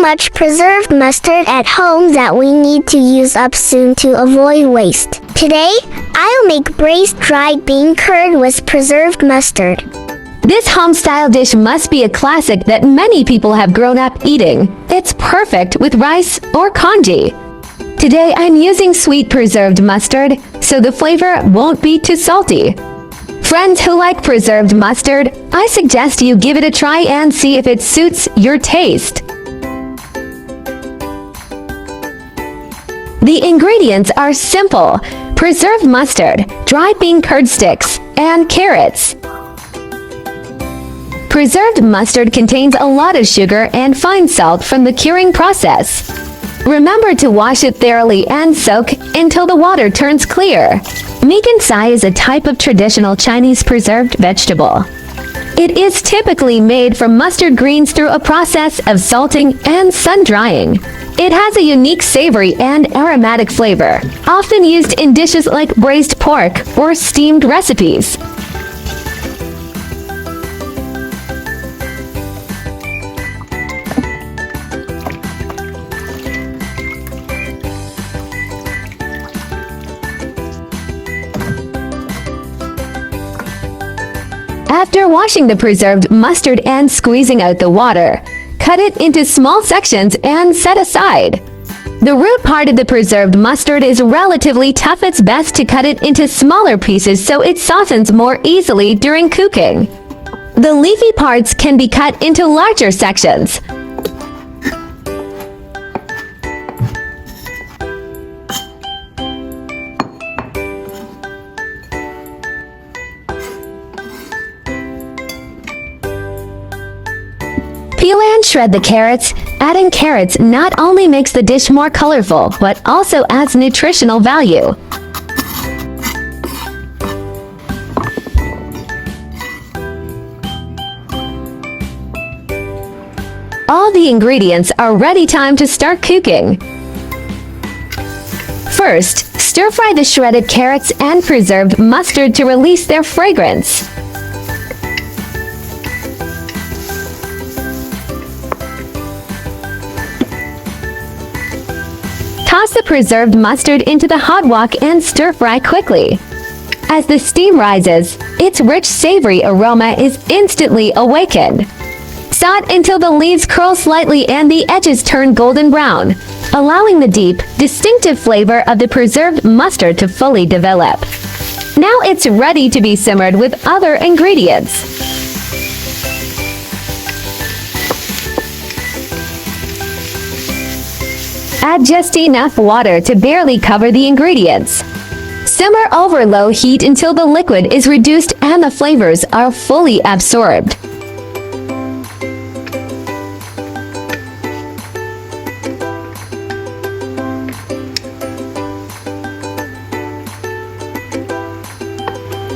much preserved mustard at home that we need to use up soon to avoid waste. Today, I'll make braised dried bean curd with preserved mustard. This home-style dish must be a classic that many people have grown up eating. It's perfect with rice or congee. Today I'm using sweet preserved mustard, so the flavor won't be too salty. Friends who like preserved mustard, I suggest you give it a try and see if it suits your taste. The ingredients are simple: preserved mustard, dried bean curd sticks, and carrots. Preserved mustard contains a lot of sugar and fine salt from the curing process. Remember to wash it thoroughly and soak until the water turns clear. Megansai is a type of traditional Chinese preserved vegetable. It is typically made from mustard greens through a process of salting and sun-drying. It has a unique savory and aromatic flavor, often used in dishes like braised pork or steamed recipes. After washing the preserved mustard and squeezing out the water, cut it into small sections and set aside. The root part of the preserved mustard is relatively tough. It's best to cut it into smaller pieces so it softens more easily during cooking. The leafy parts can be cut into larger sections. Peel and shred the carrots. Adding carrots not only makes the dish more colorful, but also adds nutritional value. All the ingredients are ready. Time to start cooking. First, stir-fry the shredded carrots and preserved mustard to release their fragrance. Toss the preserved mustard into the hot wok and stir-fry quickly. As the steam rises, its rich savory aroma is instantly awakened. Saute until the leaves curl slightly and the edges turn golden brown, allowing the deep, distinctive flavor of the preserved mustard to fully develop. Now it's ready to be simmered with other ingredients. Add just enough water to barely cover the ingredients. Simmer over low heat until the liquid is reduced and the flavors are fully absorbed.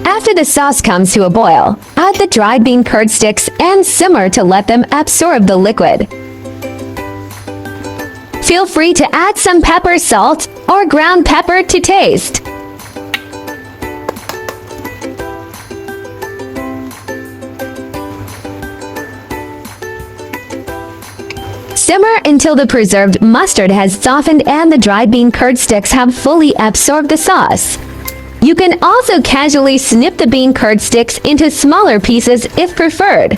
After the sauce comes to a boil, add the dried bean curd sticks and simmer to let them absorb the liquid. Feel free to add some pepper, salt, or ground pepper to taste. Simmer until the preserved mustard has softened and the dried bean curd sticks have fully absorbed the sauce. You can also casually snip the bean curd sticks into smaller pieces if preferred.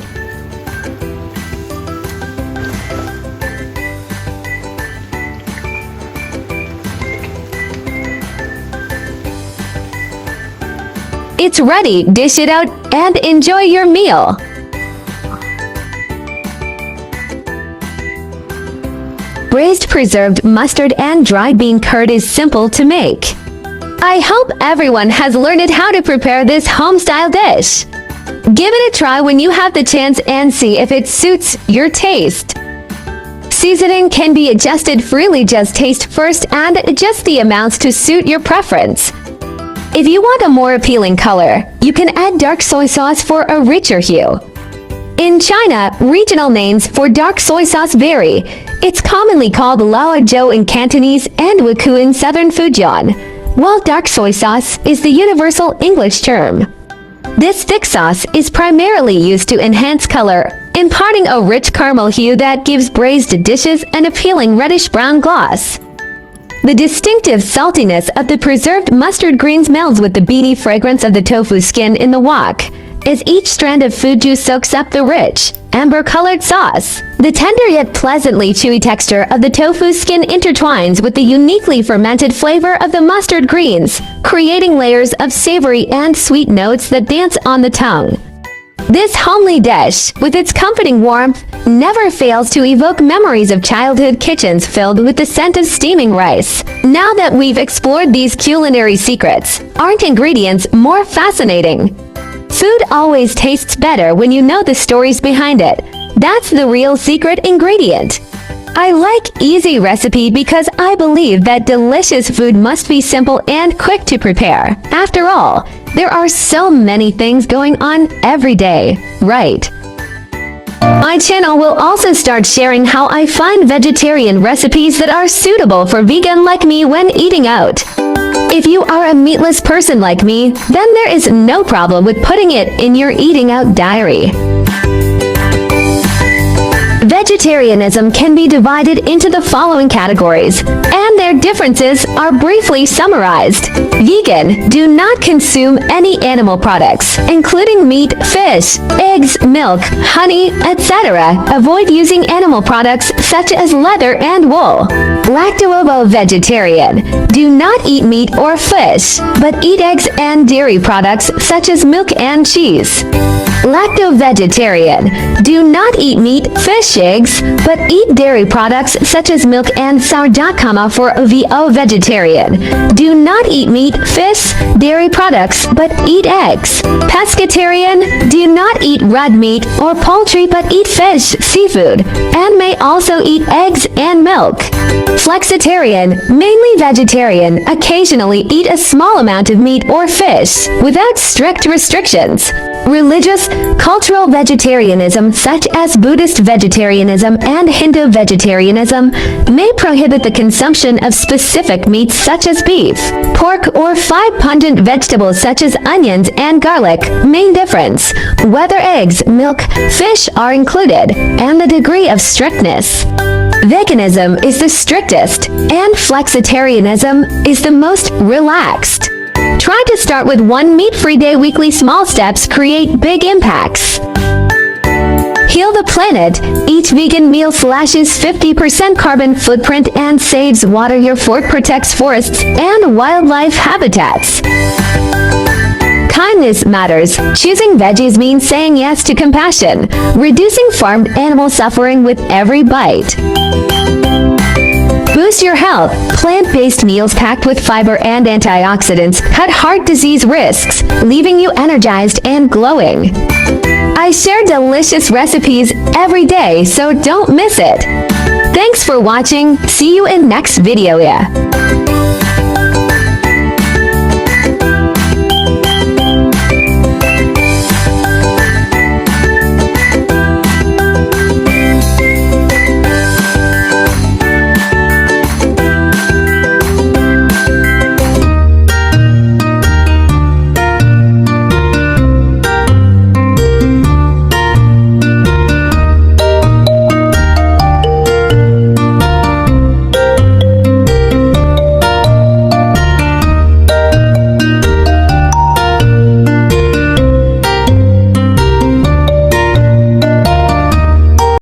It's ready. Dish it out and enjoy your meal. Braised preserved mustard and dried bean curd is simple to make. I hope everyone has learned how to prepare this home-style dish. Give it a try when you have the chance and see if it suits your taste. Seasoning can be adjusted freely. Just taste first and adjust the amounts to suit your preference. If you want a more appealing color, you can add dark soy sauce for a richer hue. In China, regional names for dark soy sauce vary. It's commonly called Lao Zhou in Cantonese and Wuku in southern Fujian, while dark soy sauce is the universal English term. This thick sauce is primarily used to enhance color imparting a rich caramel hue that gives braised dishes an appealing reddish-brown gloss. The distinctive saltiness of the preserved mustard greens melds with the beady fragrance of the tofu skin in the wok, as each strand of food juice soaks up the rich, amber-colored sauce. The tender yet pleasantly chewy texture of the tofu skin intertwines with the uniquely fermented flavor of the mustard greens, creating layers of savory and sweet notes that dance on the tongue. This homely dish, with its comforting warmth, never fails to evoke memories of childhood kitchens filled with the scent of steaming rice. Now that we've explored these culinary secrets, aren't ingredients more fascinating? Food always tastes better when you know the stories behind it. That's the real secret ingredient. I like easy recipe because I believe that delicious food must be simple and quick to prepare. After all, there are so many things going on every day, right? My channel will also start sharing how I find vegetarian recipes that are suitable for vegan like me when eating out. If you are a meatless person like me, then there is no problem with putting it in your eating out diary. Vegetarianism can be divided into the following categories, and their differences are briefly summarized. Vegan, do not consume any animal products, including meat, fish, eggs, milk, honey, etc. Avoid using animal products such as leather and wool. Lacto-ovo-vegetarian, do not eat meat or fish, but eat eggs and dairy products such as milk and cheese. Lacto-vegetarian, do not eat meat, fish, eggs, but eat dairy products such as milk and sourdough. For OVO-vegetarian, do not eat meat, fish, dairy products, but eat eggs. Pescatarian, do not eat red meat or poultry but eat fish, seafood, and may also eat eggs and milk. Flexitarian, mainly vegetarian, occasionally eat a small amount of meat or fish, without strict restrictions. Religious, cultural vegetarianism such as Buddhist vegetarianism and Hindu vegetarianism may prohibit the consumption of specific meats such as beef, pork, or 5 pungent vegetables such as onions and garlic. Main difference: whether eggs, milk, fish are included, and the degree of strictness. Veganism is the strictest, and flexitarianism is the most relaxed. Try to start with 1 meat-free day. Weekly small steps create big impacts. Heal the planet. Each vegan meal slashes 50% carbon footprint and saves water. Your fork protects forests and wildlife habitats. Kindness matters. Choosing veggies means saying yes to compassion, reducing farmed animal suffering with every bite. Boost your health. Plant-based meals packed with fiber and antioxidants cut heart disease risks, leaving you energized and glowing. I share delicious recipes every day, so don't miss it. Thanks for watching. See you in next video.